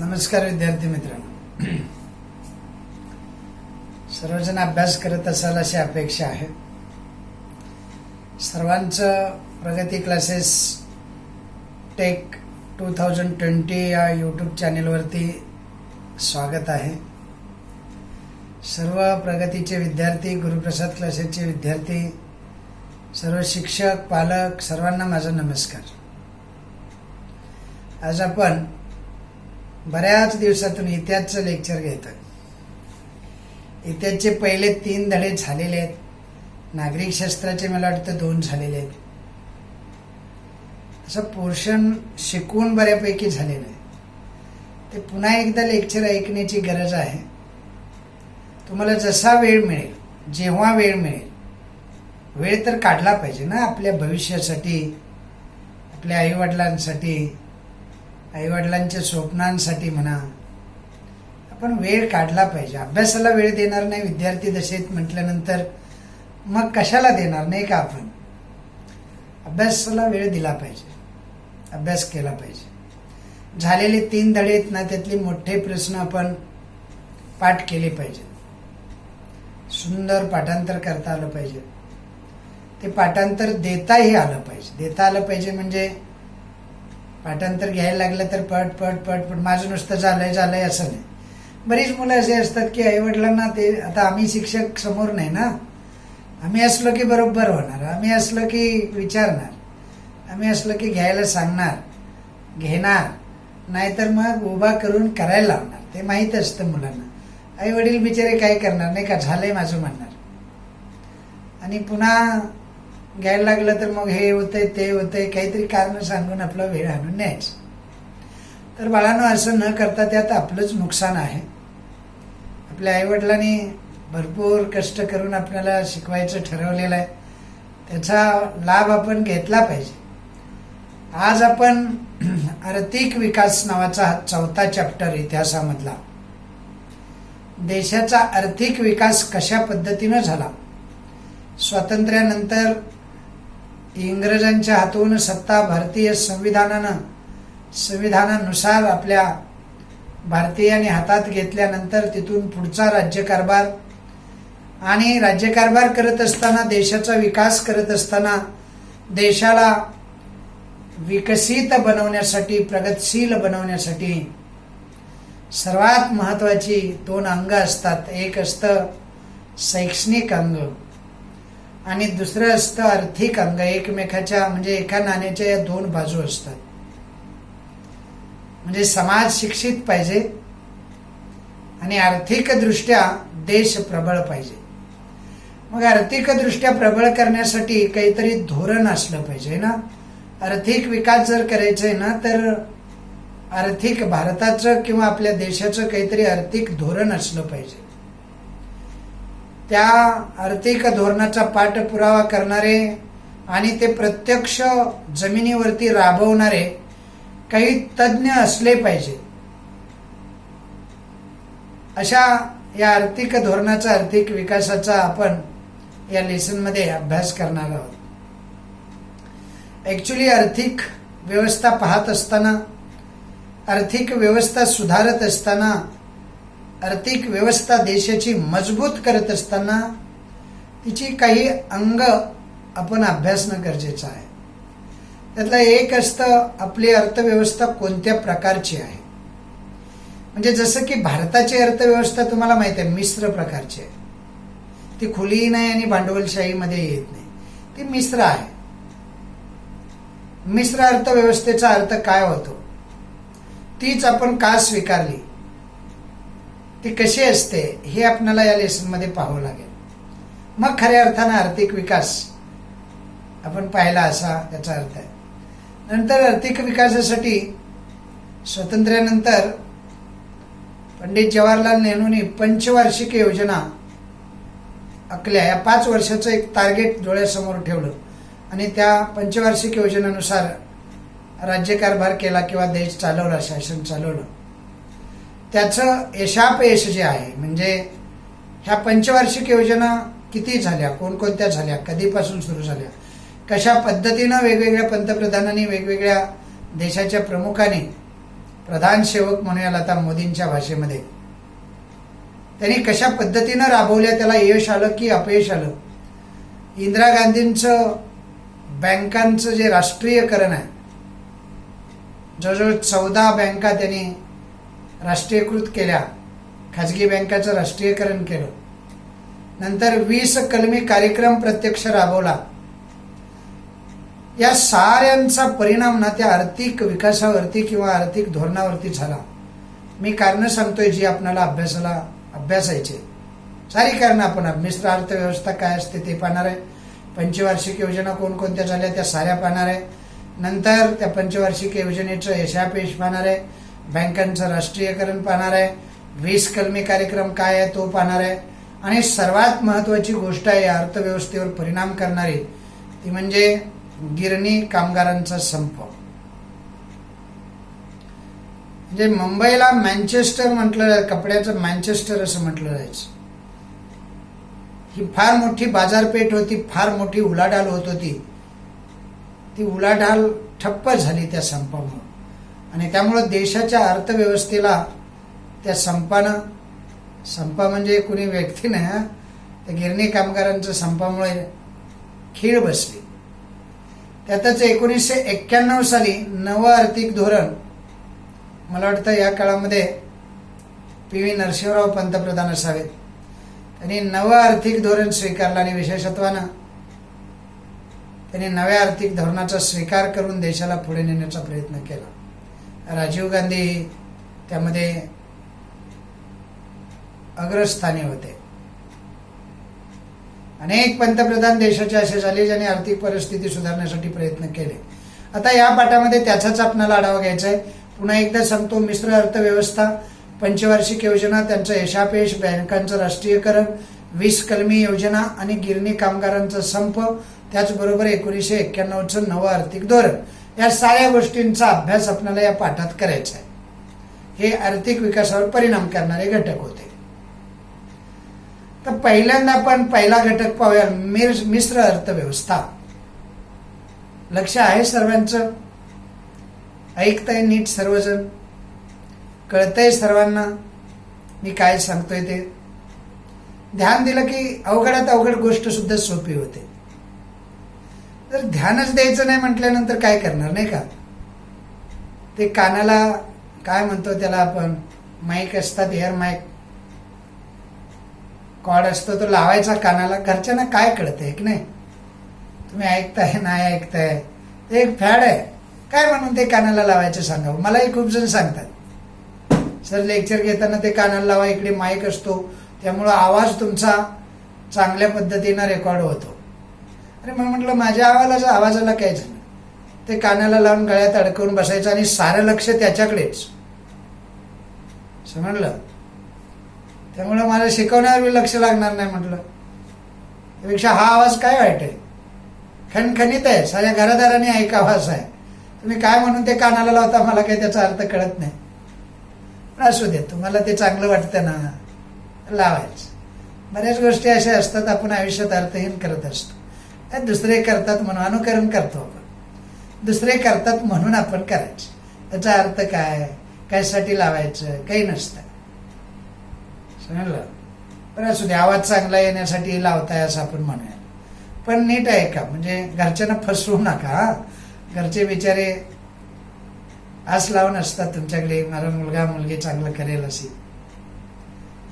नमस्कार विद्यार्थी मित्रांनो, सर्वजण अभ्यास करत असाल अशी अपेक्षा आहे. सर्वांचं प्रगती क्लासेस टेक 2020 या यूट्यूब चॅनेलवरती स्वागत आहे. सर्व प्रगतीचे विद्यार्थी, गुरुप्रसाद क्लासेसचे विद्यार्थी, सर्व शिक्षक, पालक सर्वांना माझा नमस्कार. आज आपण बऱ्याच दिवसातून इतिहासचं लेक्चर घेतोय. इतिहासचे पहिले 3 धडे झालेले आहेत. नागरिक शास्त्राचे मला वाटतं 2 झालेले आहेत. असं पोर्शन शिकवून बऱ्यापैकी झालेलं आहे. ते पुन्हा एकदा लेक्चर ऐकण्याची गरज आहे. तुम्हाला जसा वेळ मिळेल, जेव्हा वेळ मिळेल, वेळ तर काढला पाहिजे ना आपल्या भविष्यासाठी, आपल्या आईवडिलांसाठी, आईवडिलांच्या स्वप्नांसाठी म्हणा. आपण वेळ काढला पाहिजे. अभ्यासाला वेळ देणार नाही विद्यार्थी दशेत म्हटल्यानंतर मग कशाला देणार, नाही का? आपण अभ्यासाला वेळ दिला पाहिजे, अभ्यास केला पाहिजे. झालेले 3 धडे आहेत ना, त्यातले मोठे प्रश्न आपण पाठ केले पाहिजे. सुंदर पाठांतर करता आलं पाहिजे. ते पाठांतर देताही आलं पाहिजे. देता आलं पाहिजे म्हणजे पाठांतर घ्यायला लागलं तर पट पट पट पट माझं नुसतं झालंय असं नाही. बरीच मुलं असे असतात की आईवडिलांना ते, आता आम्ही शिक्षक समोर नाही ना, आम्ही असलो की बरोबर होणार, आम्ही असलो की विचारणार, आम्ही असलो की घ्यायला सांगणार, घेणार, नाहीतर मग उभा करून करायला लावणार. ते माहीत असतं मुलांना. आई वडील बिचारे काय करणार, नाही का, झालंय माझं म्हणणार. आणि पुन्हा घ्यायला लागलं तर मग हे होतंय, ते होतंय, काहीतरी कारण सांगून आपला वेळ आणून न्यायचं. तर बाळांनो, असं न करता त्यात आपलंच नुकसान आहे. आपल्या आईवडिलांनी भरपूर कष्ट करून आपल्याला शिकवायचं ठरवलेलं आहे. त्याचा लाभ आपण घेतला पाहिजे. आज आपण आर्थिक विकास नावाचा हा 4था चॅप्टर इतिहासामधला, देशाचा आर्थिक विकास कशा पद्धतीनं झाला, स्वातंत्र्यानंतर इंग्रजांच्या हातून सत्ता भारतीय संविधानानुसार आपल्या भारतीयांनी हातात घेतल्यानंतर तिथून पुढचा राज्यकारभार, आणि राज्यकारभार करत असताना, देशाचा विकास करत असताना, देशाला विकसित बनवण्यासाठी, प्रगतशील बनवण्यासाठी सर्वात महत्वाची 2 अंग असतात. एक असतं शैक्षणिक अंग आणि दुसरं असतं आर्थिक अंग. एकमेकाच्या म्हणजे एका नाण्याच्या या 2 बाजू असतात. म्हणजे समाज शिक्षित पाहिजे आणि आर्थिकदृष्ट्या देश प्रबळ पाहिजे. मग आर्थिकदृष्ट्या प्रबळ करण्यासाठी काहीतरी धोरण असलं पाहिजे ना. आर्थिक विकास जर करायचंय ना, तर आर्थिक भारताचं किंवा आपल्या देशाचं काहीतरी आर्थिक धोरण असलं पाहिजे. त्या आर्थिक धोरणाचा पाठपुरावा करणारे आणि ते प्रत्यक्ष जमिनीवरती राबवणारे काही तज्ज्ञ असले पाहिजे. अशा या आर्थिक धोरणाचा, आर्थिक विकासाचा आपण या लेसनमध्ये अभ्यास करणार आहोत. ऍक्च्युली आर्थिक व्यवस्था पाहत असताना, आर्थिक व्यवस्था सुधारत असताना, आर्थिक व्यवस्था देशाची मजबूत करत असताना तिची काही अंग आपण अभ्यासणं गरजेचं आहे. त्यातलं एक असतं आपली अर्थव्यवस्था कोणत्या प्रकारची आहे. म्हणजे जसं की भारताची अर्थव्यवस्था तुम्हाला माहिती आहे, मिश्र प्रकारची आहे. ती खुली नाही आणि भांडवलशाहीमध्ये येत नाही, ती मिश्र आहे. मिश्र अर्थव्यवस्थेचा अर्थ काय होतो, तीच आपण का स्वीकारली, ती कशी असते, हे आपल्याला या लेसनमध्ये पाहावं लागेल. मग खऱ्या अर्थानं आर्थिक विकास आपण पाहिला असा त्याचा अर्थ आहे. नंतर आर्थिक विकासासाठी स्वातंत्र्यानंतर पंडित जवाहरलाल नेहरूंनी पंचवार्षिक योजना आखल्या. या 5 वर्षाचं एक टार्गेट डोळ्यासमोर ठेवलं आणि त्या पंचवार्षिक योजनेनुसार राज्यकारभार केला किंवा देश चालवला, शासन चालवलं. त्याचं यशापयश जे आहे, म्हणजे ह्या पंचवार्षिक योजना किती झाल्या, कोणकोणत्या झाल्या, कधीपासून सुरू झाल्या, कशा पद्धतीनं वेगवेगळ्या पंतप्रधानांनी, वेगवेगळ्या देशाच्या प्रमुखांनी प्रधान सेवक म्हणूया आता मोदींच्या भाषेमध्ये, त्यांनी कशा पद्धतीनं राबवल्या, त्याला यश आलं की अपयश आलं. इंदिरा गांधींचं बँकांचं जे राष्ट्रीयकरण आहे, जवळजवळ 14 बँका त्यांनी राष्ट्रीयकृत केल्या, खाजगी बँकाचं राष्ट्रीयकरण केलं. नंतर 20 कलमी कार्यक्रम प्रत्यक्ष राबवला. या साऱ्यांचा परिणाम ना त्या आर्थिक विकासावरती किंवा आर्थिक धोरणावरती झाला. मी कारणं सांगतोय जी आपल्याला अभ्यासायचे. सारी कारणं आपण मिश्र अर्थव्यवस्था काय असते ते पाहणार आहे. पंचवार्षिक योजना कोणकोणत्या झाल्या त्या साऱ्या पाहणार आहे. नंतर त्या पंचवार्षिक योजनेचं यशापयश पाहणार आहे. बँकांचं राष्ट्रीयकरण पाहणार आहे. 20 कलमी कार्यक्रम काय आहे तो पाहणार आहे. आणि सर्वात महत्वाची गोष्ट आहे अर्थव्यवस्थेवर परिणाम करणारी, ती म्हणजे गिरणी कामगारांचा संप. म्हणजे मुंबईला मँचेस्टर म्हटलं, कपड्याचं मँचेस्टर असं म्हटलं जायचं. ही फार मोठी बाजारपेठ होती, फार मोठी उलाढाल होत होती. ती उलाढाल ठप्प झाली त्या संपामुळे. आणि त्यामुळं देशाच्या अर्थव्यवस्थेला त्या संप म्हणजे कुणी व्यक्ती नाही, त्या गिरणी कामगारांच्या संपामुळे खीळ बसली. त्यातच 1991 साली नवं आर्थिक धोरण, मला वाटतं या काळामध्ये PV नरसिंहराव पंतप्रधान असावेत, त्यांनी नवं आर्थिक धोरण स्वीकारलं. आणि विशेषत्वानं त्यांनी नव्या आर्थिक धोरणाचा स्वीकार करून देशाला पुढे नेण्याचा प्रयत्न केला. राजीव गांधी त्यामध्ये अग्रस्थानी होते. अनेक पंतप्रधान देशाचे असे झाले ज्यांनी आर्थिक परिस्थिती सुधारण्यासाठी प्रयत्न केले. आता या पाठामध्ये त्याचाच आपल्याला आढावा घ्यायचा आहे. पुन्हा एकदा सांगतो, मिश्र अर्थव्यवस्था, पंचवार्षिक योजना, त्यांचं यशापयश, बँकांचं राष्ट्रीयकरण, 20 कलमी योजना आणि गिरणी कामगारांचा संप, त्याचबरोबर 1991चं नवं आर्थिक धोरण, या साऱ्या गोष्टींचा अभ्यास आपल्याला या पाठात करायचा आहे. हे आर्थिक विकासावर परिणाम करणारे घटक होते. तर पहिल्यांदा आपण पहिला घटक पाहूया, मिश्र अर्थव्यवस्था. लक्ष आहे सर्वांचं? ऐकताय नीट सर्वजण? कळतंय सर्वांना मी काय सांगतोय ते? ध्यान दिलं की अवघडात अवघड गोष्ट सुद्धा सोपी होते. जर ध्यानच द्यायचं नाही म्हटल्यानंतर काय करणार, नाही का? ते कानाला काय म्हणतो त्याला आपण, माईक असतात, एअर माईक कॉर्ड असतो, तो लावायचा कानाला. घरच्यांना काय कळतंय की नाही? तुम्ही ऐकताय नाही ऐकताय, ते एक फॅड आहे. काय म्हणून ते कानाला लावायचं सांगावं? मलाही खूप जण सांगतात, सर लेक्चर घेताना ते कानाला लावा, इकडे माईक असतो, त्यामुळं आवाज तुमचा चांगल्या पद्धतीनं रेकॉर्ड होतो. अरे मग म्हटलं माझ्या आवाजाला काय झालं? ते कानाला लावून गळ्यात अडकवून बसायचं आणि सारं लक्ष त्याच्याकडेच, समजलं? त्यामुळं मला शिकवण्यावर लक्ष लागणार नाही म्हटलं. त्यापेक्षा हा आवाज काय वाईट आहे, खणखणीत आहे, साऱ्या घरादाराने ऐकावा असा आहे. तुम्ही काय म्हणून ते कानाला लावता मला काही त्याचा अर्थ कळत नाही. पण असू दे, तुम्हाला ते चांगलं वाटतं ना, लावायचं. बऱ्याच गोष्टी अशा असतात आपण आयुष्यात अर्थहीन करत असतो. दुसरे करतात म्हणून अनुकरण करतो आपण, दुसरे करतात म्हणून आपण करायचं. त्याचा अर्थ काय, कशासाठी लावायचं, काही नसतं, समजलं? पण असू दे, आवाज चांगला येण्यासाठी लावताय असं आपण म्हणूया. पण नीट आहे का, म्हणजे घरच्यांना फसवू नका. घरचे बिचारे आस लावून असतात तुमच्याकडे, माझा मुलगा मुलगी चांगलं करेल अशी.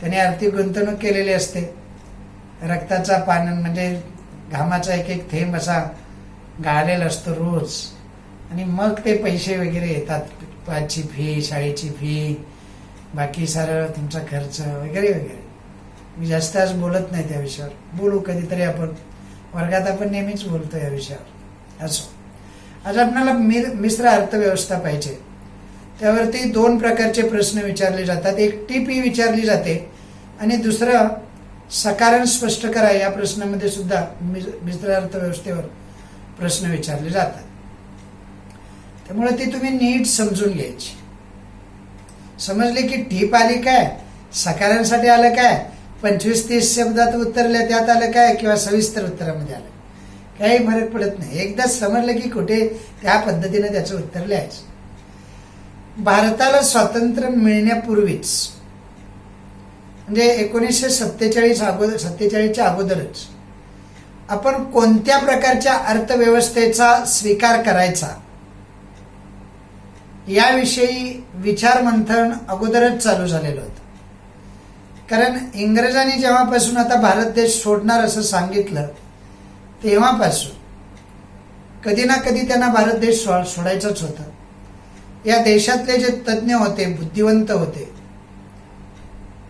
त्याने आर्थिक गुंतवणूक केलेली असते. रक्ताचा पान म्हणजे घामाचा एक एक थेंब असा गाळलेला असतो रोज. आणि मग ते पैसे वगैरे येतात, पाचची फी, शाळेची फी, बाकी सारं तुमचा खर्च वगैरे वगैरे. मी जास्त आज बोलत नाही त्या विषयावर, बोलू कधीतरी आपण वर्गात, आपण नेहमीच बोलतो या विषयावर. असो, आज आपल्याला मिश्र अर्थव्यवस्था पाहिजे. त्यावरती 2 प्रकारचे प्रश्न विचारले जातात. एक टिपी विचारली जाते आणि दुसरं सकारण स्पष्ट करा, या प्रश्नामध्ये सुद्धा मिश्र अर्थव्यवस्थेवर प्रश्न विचारले जातात. त्यामुळे ती तुम्ही नीट समजून घ्यायची. समजले की टीप आली काय, सकारांसाठी आलं काय, 25-30 शब्दात उत्तरले त्यात आलं काय, किंवा सविस्तर उत्तरामध्ये आलं, काही फरक पडत नाही. एकदा समजलं की कुठे त्या पद्धतीने त्याचं उत्तर लिहायचं. भारताला स्वातंत्र्य मिळण्यापूर्वीच म्हणजे 1947च्या अगोदरच आपण कोणत्या प्रकारच्या अर्थव्यवस्थेचा स्वीकार करायचा याविषयी विचार मंथन अगोदरच चालू झालेलं होतं. कारण इंग्रजांनी जेव्हापासून आता भारत देश सोडणार असं सांगितलं तेव्हापासून कधी ना कधी त्यांना भारत देश सोडायचाच होता. या देशातले जे तज्ज्ञ होते, बुद्धिवंत होते,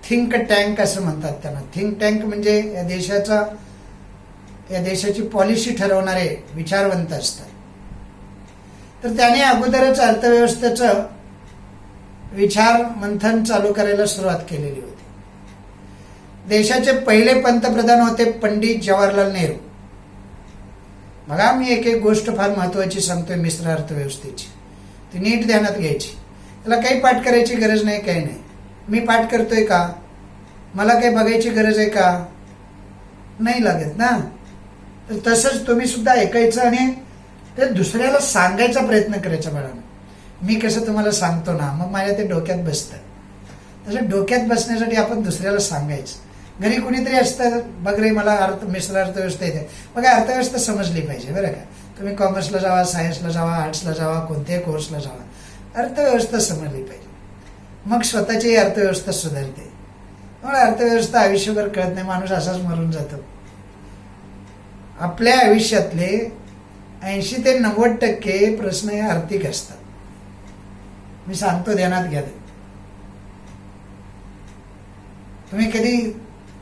थिंक टँक असं म्हणतात त्यांना. थिंक टँक म्हणजे या देशाची पॉलिसी ठरवणारे विचारवंत असतात. तर त्याने अगोदरच अर्थव्यवस्थेचं विचार मंथन चालू करायला सुरुवात केलेली होती. देशाचे पहिले पंतप्रधान होते पंडित जवाहरलाल नेहरू. बघा, मी एक एक गोष्ट फार महत्वाची सांगतोय मिश्र अर्थव्यवस्थेची, ती नीट ध्यानात घ्यायची. त्याला काही पाठ करायची गरज नाही, काही नाही. मी पाठ करतोय का? मला काही बघायची गरज आहे का? नाही लागत ना. तर तसंच तुम्ही सुद्धा ऐकायचं आणि ते दुसऱ्याला सांगायचा प्रयत्न करायचा. बाळांनो, मी कसं तुम्हाला सांगतो ना, मग माझ्या ते डोक्यात बसतं. तसं डोक्यात बसण्यासाठी आपण दुसऱ्याला सांगायचं. घरी कुणीतरी असतं, बघ रे मला मिश्र अर्थव्यवस्था येते. बघा, अर्थव्यवस्था समजली पाहिजे बरं का. तुम्ही कॉमर्सला जावा, सायन्सला जावा, आर्ट्सला जावा, कोणत्याही कोर्सला जावा, अर्थव्यवस्था समजली पाहिजे. मग स्वतःची अर्थव्यवस्था सुधारते. त्यामुळे अर्थव्यवस्था आयुष्यभर कळत नाही, माणूस असाच मरून जातो. आपल्या आयुष्यातले 80 ते 90% प्रश्न हे आर्थिक असतात. मी सांगतो, ध्यानात घ्या. तुम्ही कधी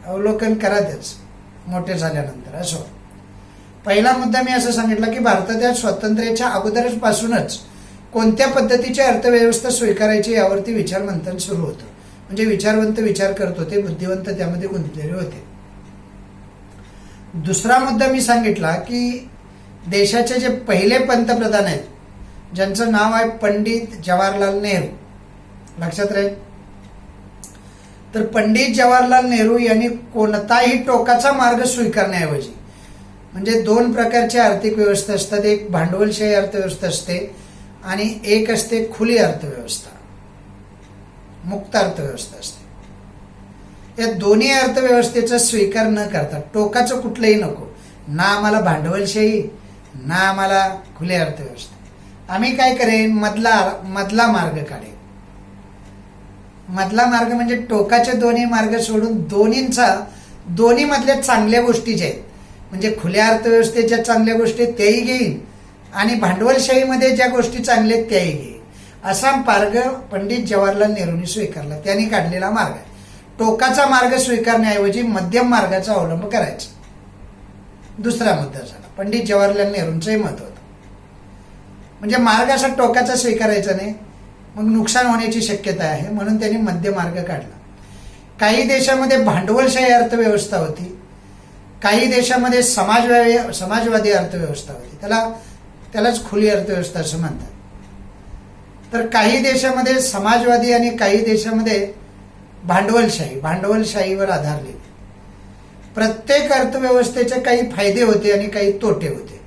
अवलोकन कराच मोठे झाल्यानंतर. असो, पहिला मुद्दा मी असं सांगितलं की भारताच्या स्वातंत्र्याच्या अगोदरच पासूनच कोणत्या पद्धतीची अर्थव्यवस्था स्वीकारायची यावरती विचार मंथन सुरू होतं. म्हणजे विचारवंत विचार करत होते, बुद्धिवंत त्यामध्ये गुंतलेले होते. दुसरा मुद्दा मी सांगितला की देशाचे जे पहिले पंतप्रधान आहेत, ज्यांचं नाव आहे पंडित जवाहरलाल नेहरू, लक्षात राहील. तर पंडित जवाहरलाल नेहरू यांनी कोणताही टोकाचा मार्ग स्वीकारण्याऐवजी, म्हणजे दोन प्रकारची आर्थिक व्यवस्था असतात. एक भांडवलशाही अर्थव्यवस्था असते आणि एक असते खुली अर्थव्यवस्था, मुक्त अर्थव्यवस्था असते. या दोन्ही अर्थव्यवस्थेचा स्वीकार न करता, टोकाचं कुठलंही नको, ना आम्हाला भांडवलशाही ना आम्हाला खुली अर्थव्यवस्था, आम्ही काय करेन, मधला मार्ग काढेन. मधला मार्ग म्हणजे टोकाचे दोन्ही मार्ग सोडून दोन्ही मधल्या चांगल्या गोष्टी ज्या आहेत, म्हणजे खुल्या अर्थव्यवस्थेच्या चांगल्या गोष्टी त्याही घेईन आणि भांडवलशाहीमध्ये ज्या गोष्टी चांगल्या आहेत त्याही घेईन, असा मार्ग पंडित जवाहरलाल नेहरूंनी स्वीकारला. त्यांनी काढलेला मार्ग आहे. टोकाचा मार्ग स्वीकारण्याऐवजी मध्यम मार्गाचा अवलंब करायचा. दुसरा मुद्दा झाला. पंडित जवाहरलाल नेहरूंचंही मत होतं, म्हणजे मार्ग असा टोकाचा स्वीकारायचा नाही, मग नुकसान होण्याची शक्यता आहे, म्हणून त्यांनी मध्य मार्ग काढला. काही देशामध्ये भांडवलशाही अर्थव्यवस्था होती, काही देशामध्ये समाजवादी अर्थव्यवस्था होती. त्यालाच खुली अर्थव्यवस्था असं म्हणतात. तर काही देशामध्ये समाजवादी आणि काही देशामध्ये भांडवलशाहीवर आधारलेली. प्रत्येक अर्थव्यवस्थेचे काही फायदे होते आणि काही तोटे होते.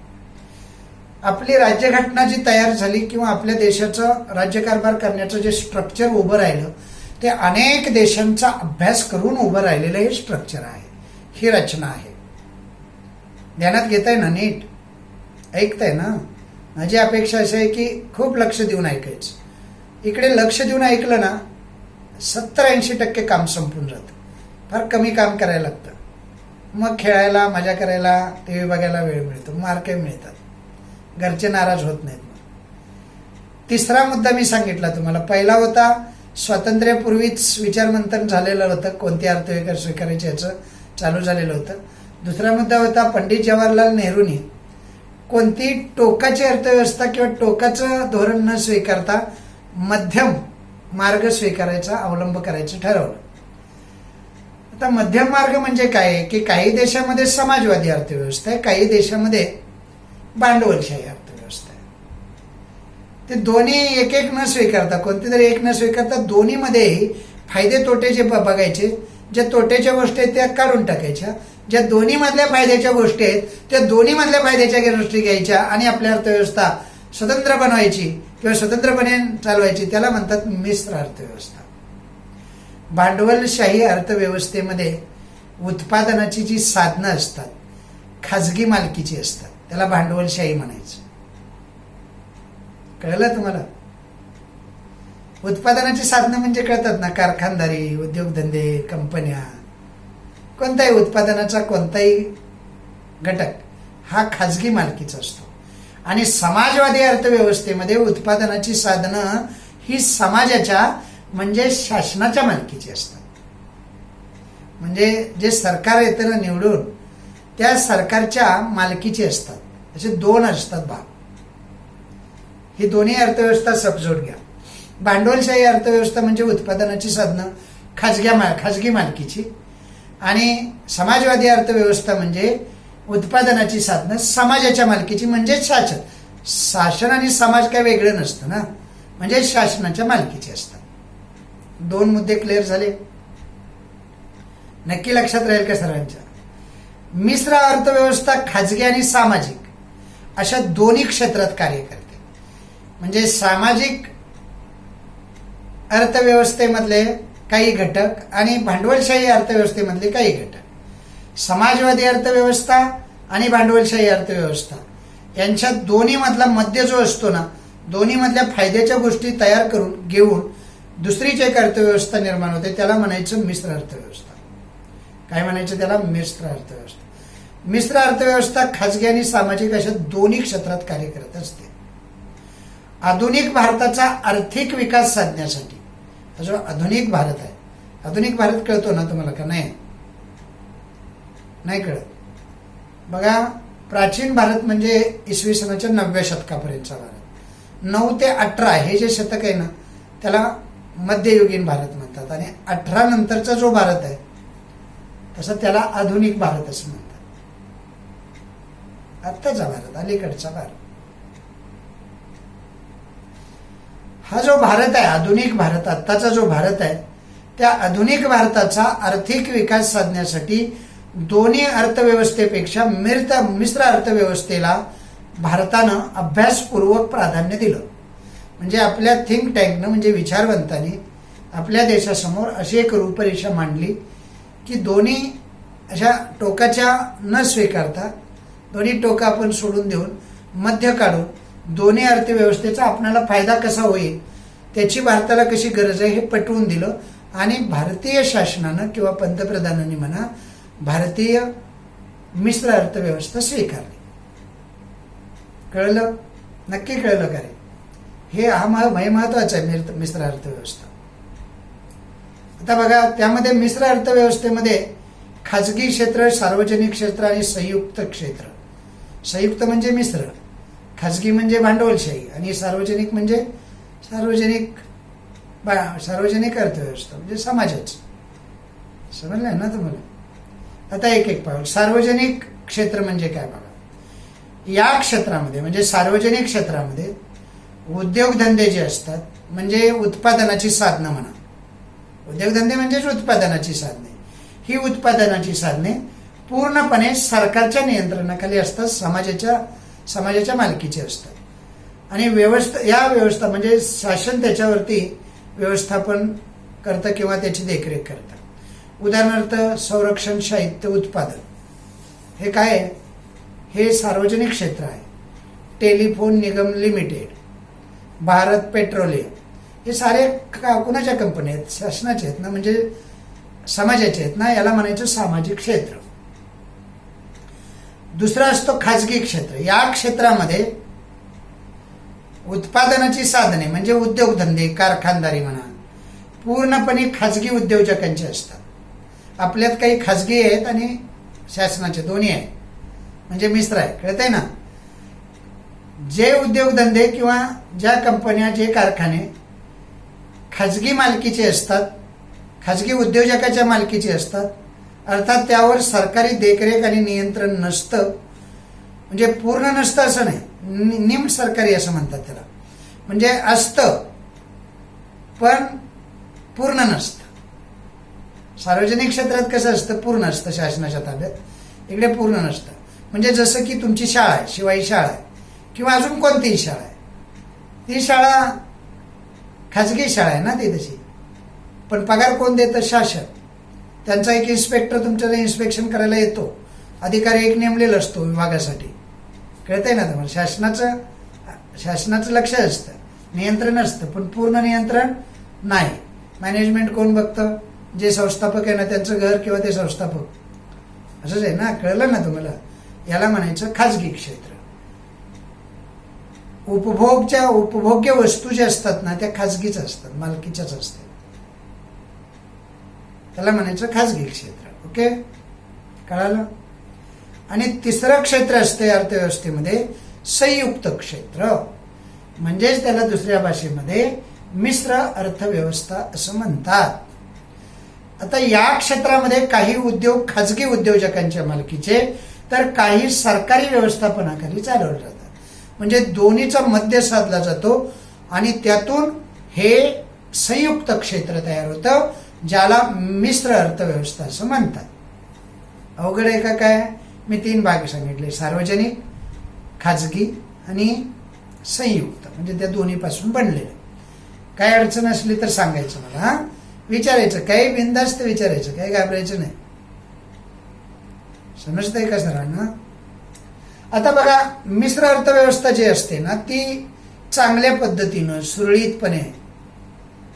आपली राज्यघटना जी तयार झाली किंवा आपल्या देशाचं राज्यकारभार करण्याचं जे स्ट्रक्चर उभं राहिलं, ते अनेक देशांचा अभ्यास करून उभं राहिलेलं हे स्ट्रक्चर आहे, ही रचना आहे. ध्यानात घेताय ना, नीट ऐकताय ना. माझी अपेक्षा अशी आहे की खूप लक्ष देऊन ऐकायचं. इकडे लक्ष देऊन ऐकलं ना, 70-80% काम संपून जातं. फार कमी काम करायला लागतं. मग खेळायला, मजा करायला, टीव्ही बघायला वेळ मिळतो, मार्क मिळतात, घरचे नाराज होत नाहीत. तिसरा मुद्दा मी सांगितला तुम्हाला. पहिला होता स्वातंत्र्यापूर्वीच विचार मंथन झालेलं होतं, कोणती अर्थव्यवस्था स्वीकारायची याचं चालू झालेलं होतं. दुसरा मुद्दा होता पंडित जवाहरलाल नेहरूंनी कोणती टोकाची अर्थव्यवस्था किंवा टोकाचं धोरण न स्वीकारता मध्यम मार्ग स्वीकारायचा, अवलंब करायचं ठरवलं. आता मध्यम मार्ग म्हणजे काय की काही देशामध्ये समाजवादी अर्थव्यवस्था आहे, काही देशामध्ये भांडवलशाही अर्थव्यवस्था आहे. ते दोन्ही एक न स्वीकारता, कोणते तरी एक न स्वीकारता दोन्हीमध्ये फायदे तोटे जे बघायचे, ज्या तोट्याच्या गोष्टी आहेत त्या काढून टाकायच्या, ज्या दोन्ही मधल्या फायद्याच्या गोष्टी आहेत त्या दोन्ही मधल्या फायद्याच्या गोष्टी घ्यायच्या आणि आपली अर्थव्यवस्था स्वतंत्र बनवायची. किंवा स्वतंत्रपणे चालवायची त्याला म्हणतात मिश्र अर्थव्यवस्था. भांडवलशाही अर्थव्यवस्थेमध्ये उत्पादनाची जी साधनं असतात खाजगी मालकीची असतात, त्याला भांडवलशाही म्हणायचं. कळलं तुम्हाला? उत्पादनाची साधनं म्हणजे कळतात ना, कारखानदारी, उद्योगधंदे, कंपन्या. कोणताही उत्पादनाचा कोणताही घटक हा खाजगी मालकीचा असतो. आणि समाजवादी अर्थव्यवस्थेमध्ये उत्पादनाची साधनं ही समाजाच्या म्हणजे शासनाच्या मालकीची असतात. म्हणजे जे सरकार येतं ना निवडून, त्या सरकारच्या मालकीची असतात. असे दोन असतात भाग. ही दोन्ही अर्थव्यवस्था समजून घ्या. भांडवलशाही अर्थव्यवस्था म्हणजे उत्पादनाची साधनं खाजगी मालकीची, आणि समाजवादी अर्थव्यवस्था म्हणजे उत्पादनाची साधनं समाजाच्या मालकीची, म्हणजे शासन आणि समाज काय वेगळं नसतं ना, म्हणजे शासनाच्या मालकीचे असतात. दोन मुद्दे क्लिअर झाले? नक्की लक्षात राहील का सर्वांच्या? मिश्र अर्थव्यवस्था खाजगी आणि सामाजिक अशा दोन्ही क्षेत्रात कार्य करते. म्हणजे सामाजिक अर्थव्यवस्थेमधले काही घटक आणि भांडवलशाही अर्थव्यवस्थेमधले काही घटक, समाजवादी अर्थव्यवस्था आणि भांडवलशाही अर्थव्यवस्था यांच्या दोन्ही मधला मध्य जो असतो ना, दोन्ही मधल्या फायद्याच्या गोष्टी तयार करून घेऊन दुसरीच एक अर्थव्यवस्था निर्माण होते, त्याला म्हणायचं मिश्र अर्थव्यवस्था. काय म्हणायचं त्याला? मिश्र अर्थव्यवस्था. मिश्र अर्थव्यवस्था खाजगी आणि सामाजिक अशा दोन्ही क्षेत्रात कार्य करत असते. आधुनिक भारताचा आर्थिक विकास साधण्यासाठी, हा जो आधुनिक भारत आहे, आधुनिक भारत कळतो ना तुम्हाला का? नाही कळत? बघा, प्राचीन भारत म्हणजे इसवी सनाच्या 9व्या शतकापर्यंतचा भारत. 9 ते 18 हे जे शतक आहे ना, त्याला मध्ययुगीन भारत म्हणतात. आणि 18 नंतरचा जो भारत आहे तसं त्याला आधुनिक भारत असं म्हणतात. आत्ताचा भारत, अलीकडचा भारत. हा जो भारत आहे, आधुनिक भारत, आत्ताचा जो भारत आहे, त्या आधुनिक भारताचा आर्थिक विकास साधण्यासाठी दोन्ही अर्थव्यवस्थेपेक्षा मिश्र अर्थव्यवस्थेला भारतानं अभ्यासपूर्वक प्राधान्य दिलं. म्हणजे आपल्या थिंक टँकनं, म्हणजे विचारवंतांनी आपल्या देशासमोर अशी एक रूपरेषा मांडली की दोन्ही अशा टोकाच्या न स्वीकारता, दोन्ही टोकं आपण सोडून देऊन मध्य काढून दोन्ही अर्थव्यवस्थेचा आपल्याला फायदा कसा होईल, त्याची भारताला कशी गरज आहे हे पटवून दिलं. आणि भारतीय शासनानं किंवा पंतप्रधानांनी म्हणा, भारतीय मिश्र अर्थव्यवस्था स्वीकारली. कळलं? नक्की कळलं का रे? हे महत्वाचं आहे मिश्र अर्थव्यवस्था. आता बघा, त्यामध्ये मिश्र अर्थव्यवस्थेमध्ये खाजगी क्षेत्र, सार्वजनिक क्षेत्र आणि संयुक्त क्षेत्र. संयुक्त म्हणजे मिश्र, खाजगी म्हणजे भांडवलशाही, आणि सार्वजनिक म्हणजे सार्वजनिक अर्थव्यवस्था म्हणजे समाजाच. समजलं ना तुम्हाला? आता एक पाहू. सार्वजनिक क्षेत्र म्हणजे काय बघा. या क्षेत्रामध्ये म्हणजे सार्वजनिक क्षेत्रामध्ये उद्योगधंदे जे असतात, म्हणजे उत्पादनाची साधनं म्हणा, उद्योगधंदे म्हणजेच उत्पादनाची साधने. ही उत्पादनाची साधने पूर्णपणे सरकारच्या नियंत्रणाखाली असतात, समाजाच्या मालकीचे असतात. आणि या व्यवस्था म्हणजे शासन त्याच्यावरती व्यवस्थापन करतं किंवा त्याची देखरेख करतं. उदाहरणार्थ संरक्षण साहित्य उत्पादन, हे काय आहे? हे सार्वजनिक क्षेत्र आहे. टेलिफोन निगम लिमिटेड, भारत पेट्रोलियम, हे सारे कुणाच्या कंपन्या आहेत? शासनाचे आहेत ना, म्हणजे समाजाचे आहेत ना, याला म्हणायचं सामाजिक क्षेत्र. दुसरा असतो खाजगी क्षेत्र. या क्षेत्रामध्ये उत्पादनाची साधने म्हणजे उद्योगधंदे, कारखानदारी म्हणा, पूर्णपणे खाजगी उद्योजकांचे असतात. आपल्यात काही खाजगी आहेत आणि शासनाचे दोन्ही आहेत, म्हणजे मिश्र आहे. कळत आहे ना? जे उद्योगधंदे किंवा ज्या कंपन्या, जे कारखाने खाजगी मालकीचे असतात, खाजगी उद्योजकाच्या मालकीचे असतात, अर्थात त्यावर सरकारी देखरेख आणि नियंत्रण नसतं. म्हणजे पूर्ण नसतं असं नाही, निम सरकारी असं म्हणतात त्याला. म्हणजे असतं पण पूर्ण नसतं. सार्वजनिक क्षेत्रात कसं असतं? पूर्ण असतं शासनाच्या ताब्यात. इकडे पूर्ण नसतं. म्हणजे जसं की तुमची शाळा आहे, शिवाई शाळा आहे, किंवा अजून कोणतीही शाळा आहे, ती शाळा खाजगी शाळा आहे ना ती तशी, पण पगार कोण देतं? शासन. त्यांचा एक इन्स्पेक्टर तुमच्याकडे इन्स्पेक्शन करायला येतो, अधिकारी एक नेमलेला असतो विभागासाठी. कळतंय ना तुम्हाला? शासनाचं लक्ष असतं, नियंत्रण असतं, पण पूर्ण नियंत्रण नाही. मॅनेजमेंट कोण बघतं? जे संस्थापक आहे ना त्यांचं घर किंवा ते संस्थापक, असंच आहे ना. कळलं ना तुम्हाला? याला म्हणायचं खाजगी क्षेत्र. उपभोग्य वस्तू ज्या असतात ना त्या खाजगीच असतात, मालकीच्याच असतात. त्याला म्हणायचं खाजगी क्षेत्र. ओके, कळालं? आणि तिसरं क्षेत्र असते अर्थव्यवस्थेमध्ये संयुक्त क्षेत्र, म्हणजेच त्याला दुसऱ्या भाषेमध्ये मिश्र अर्थव्यवस्था असं म्हणतात. आता या क्षेत्रामध्ये काही उद्योग खाजगी उद्योजकांच्या मालकीचे, तर काही सरकारी व्यवस्थापनाखाली चालवले जातात. म्हणजे दोन्हीचा मध्य साधला जातो आणि त्यातून हे संयुक्त क्षेत्र तयार होतं, ज्याला मिश्र अर्थव्यवस्था असं म्हणतात. अवघड आहे का काय? मी 3 भाग सांगितले: सार्वजनिक, खाजगी आणि संयुक्त, म्हणजे त्या दोन्हीपासून बनलेलं. काय अडचण असली तर सांगायचं मला, हा, विचारायचं, काही बिनधास्त विचारायचं, काही घाबरायचं नाही. समजतंय का सरांना? आता बघा, मिश्र अर्थव्यवस्था जी असते ना ती चांगल्या पद्धतीनं सुरळीतपणे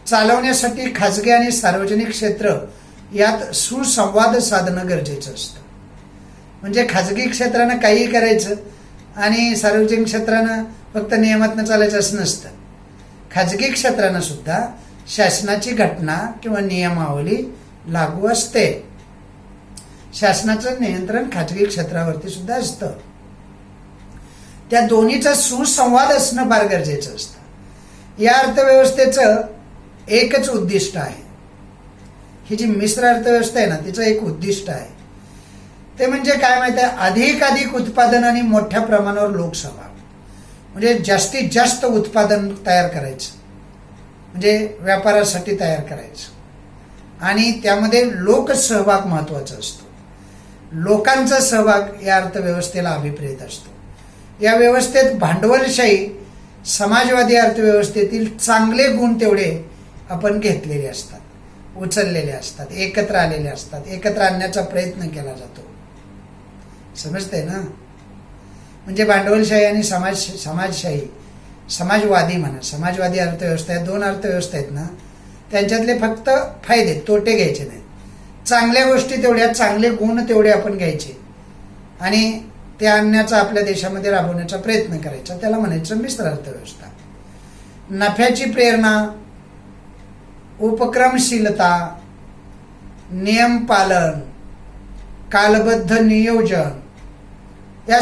चालवण्यासाठी खाजगी आणि सार्वजनिक क्षेत्र यात सुसंवाद साधणं गरजेचं असतं. म्हणजे खाजगी क्षेत्रानं काहीही करायचं आणि सार्वजनिक क्षेत्रानं फक्त नियमातनं चालायचं असं नसतं. खाजगी क्षेत्रानं सुद्धा शासनाची घटना किंवा नियमावली लागू असते. शासनाचं नियंत्रण खाजगी क्षेत्रावरती सुद्धा असतं. त्या दोन्हीचा सुसंवाद असणं फार गरजेचं असतं. या अर्थव्यवस्थेचं एकच उद्दिष्ट आहे. ही जी मिश्र अर्थव्यवस्था आहे ना तिचं एक उद्दिष्ट आहे, ते म्हणजे काय माहिती आहे? अधिकाधिक उत्पादन आणि मोठ्या प्रमाणावर लोकसहभाग. म्हणजे जास्तीत जास्त उत्पादन तयार करायचं, म्हणजे व्यापारासाठी तयार करायचं, आणि त्यामध्ये लोकसहभाग महत्वाचा असतो. लोकांचा सहभाग या अर्थव्यवस्थेला अभिप्रेत असतो. या व्यवस्थेत भांडवलशाही समाजवादी अर्थव्यवस्थेतील चांगले गुण तेवढे आपण घेतलेले असतात, उचललेले असतात, एकत्र आलेले असतात, एकत्र आणण्याचा प्रयत्न केला जातो. समजतंय ना? म्हणजे भांडवलशाही आणि समाजशाही, समाजवादी म्हणा, समाजवादी अर्थव्यवस्था, या 2 अर्थव्यवस्था आहेत ना, त्यांच्यातले फक्त फायदे, तोटे घ्यायचे नाहीत. चांगल्या गोष्टी तेवढ्या, चांगले गुण तेवढे आपण घ्यायचे आणि ते आणण्याचा, आपल्या देशामध्ये राबवण्याचा प्रयत्न करायचा. त्याला म्हणायचं मिश्र अर्थव्यवस्था. नफ्याची प्रेरणा, उपक्रमशीलता, नियम पालन, कालबद्ध नियोजन, या